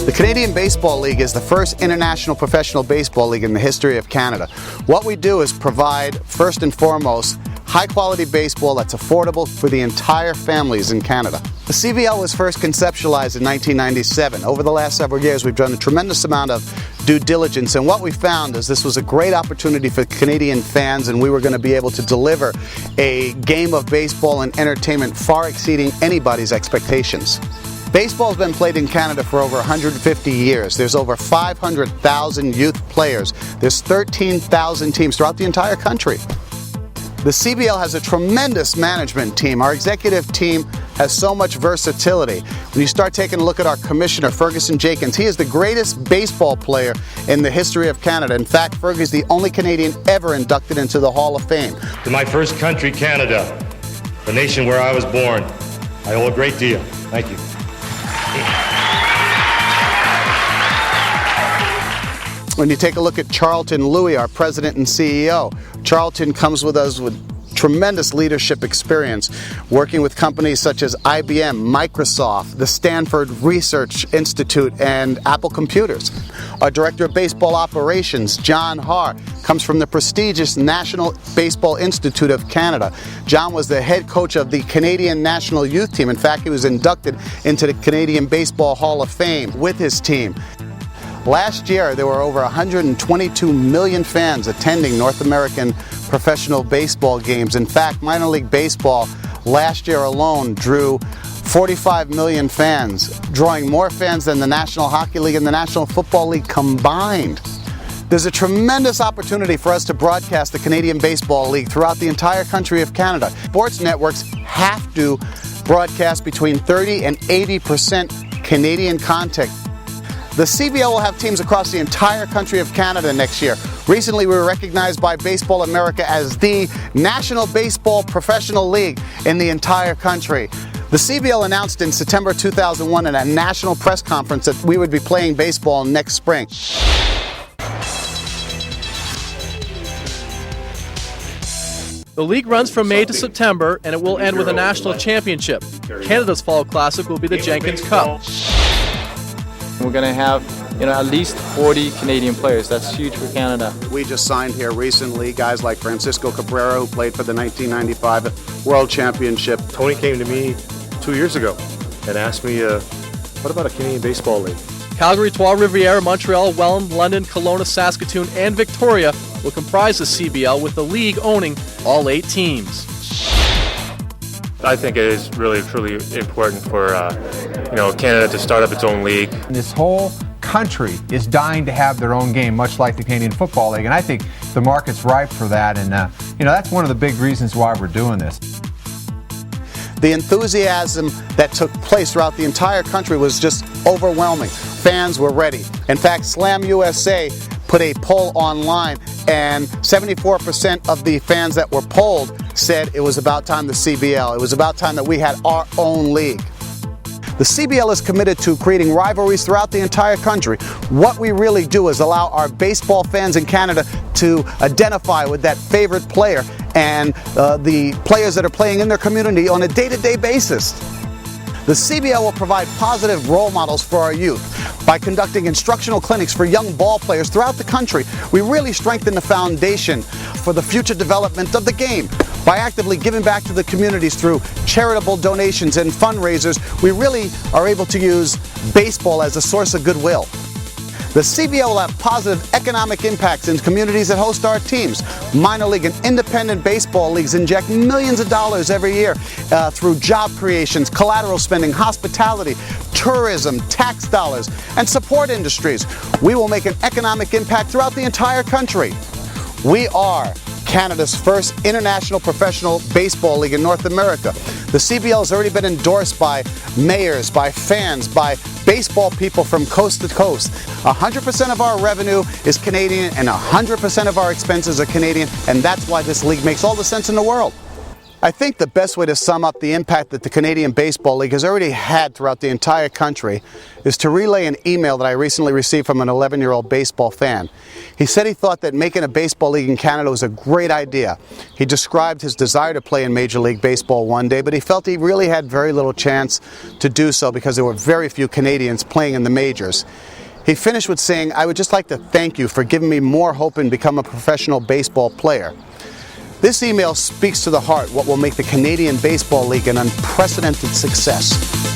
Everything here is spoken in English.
The Canadian Baseball League is the first international professional baseball league in the history of Canada. What we do is provide, first and foremost, high-quality baseball that's affordable for the entire families in Canada. The CBL was first conceptualized in 1997. Over the last several years, we've done a tremendous amount of due diligence, and what we found is this was a great opportunity for Canadian fans, and we were going to be able to deliver a game of baseball and entertainment far exceeding anybody's expectations. Baseball's been played in Canada for over 150 years. There's over 500,000 youth players. There's 13,000 teams throughout the entire country. The CBL has a tremendous management team. Our executive team has so much versatility. When you start taking a look at our commissioner, Ferguson Jenkins, he is the greatest baseball player in the history of Canada. In fact, Ferg is the only Canadian ever inducted into the Hall of Fame. To my first country, Canada, the nation where I was born, I owe a great deal. Thank you. When you take a look at Charlton Louis, our president and CEO, Charlton comes with us with tremendous leadership experience, working with companies such as IBM, Microsoft, the Stanford Research Institute, and Apple Computers. Our director of baseball operations, John Haar, comes from the prestigious National Baseball Institute of Canada. John was the head coach of the Canadian National Youth Team. In fact, he was inducted into the Canadian Baseball Hall of Fame with his team. Last year, there were over 122 million fans attending North American professional baseball games. In fact, minor league baseball last year alone drew 45 million fans, drawing more fans than the National Hockey League and the National Football League combined. There's a tremendous opportunity for us to broadcast the Canadian Baseball League throughout the entire country of Canada. Sports networks have to broadcast between 30 and 80% Canadian content. The CBL will have teams across the entire country of Canada next year. Recently, we were recognized by Baseball America as the National Baseball Professional League in the entire country. The CBL announced in September 2001 at a national press conference that we would be playing baseball next spring. The league runs from May to September, and it will end with a national championship. Canada's Fall Classic will be the Jenkins Cup. We're going to have, at least 40 Canadian players. That's huge for Canada. We just signed here recently guys like Francisco Cabrera, who played for the 1995 World Championship. Tony came to me 2 years ago and asked me, what about a Canadian Baseball League? Calgary, Rivera, Montreal, Welland, London, Kelowna, Saskatoon, and Victoria will comprise the CBL, with the league owning all 8 teams. I think it is really, truly important for Canada to start up its own league. This whole country is dying to have their own game, much like the Canadian Football League, and I think the market's ripe for that, and that's one of the big reasons why we're doing this. The enthusiasm that took place throughout the entire country was just overwhelming. Fans were ready. In fact, Slam USA put a poll online, and 74% of the fans that were polled said it was about time the CBL, it was about time that we had our own league. The CBL is committed to creating rivalries throughout the entire country. What we really do is allow our baseball fans in Canada to identify with that favorite player and the players that are playing in their community on a day-to-day basis. The CBL will provide positive role models for our youth. By conducting instructional clinics for young ball players throughout the country, we really strengthen the foundation for the future development of the game. By actively giving back to the communities through charitable donations and fundraisers, we really are able to use baseball as a source of goodwill. The CBL will have positive economic impacts in communities that host our teams. Minor league and independent baseball leagues inject millions of dollars every year through job creations, collateral spending, hospitality, tourism, tax dollars, and support industries. We will make an economic impact throughout the entire country. We are Canada's first international professional baseball league in North America. The CBL has already been endorsed by mayors, by fans, by baseball people from coast to coast. 100% of our revenue is Canadian and 100% of our expenses are Canadian, and that's why this league makes all the sense in the world. I think the best way to sum up the impact that the Canadian Baseball League has already had throughout the entire country is to relay an email that I recently received from an 11-year-old baseball fan. He said he thought that making a baseball league in Canada was a great idea. He described his desire to play in Major League Baseball one day, but he felt he really had very little chance to do so because there were very few Canadians playing in the majors. He finished with saying, "I would just like to thank you for giving me more hope and become a professional baseball player." This email speaks to the heart what will make the Canadian Baseball League an unprecedented success.